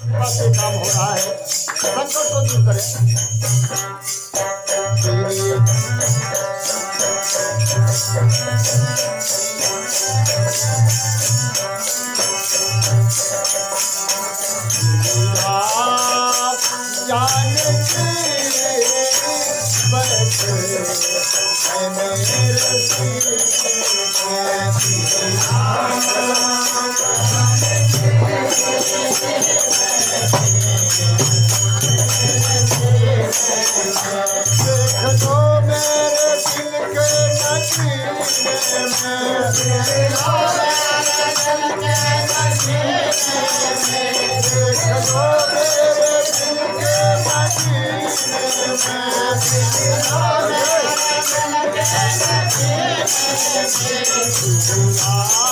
बस ये काम हो रहा है, संकट को दूर करें। Oh,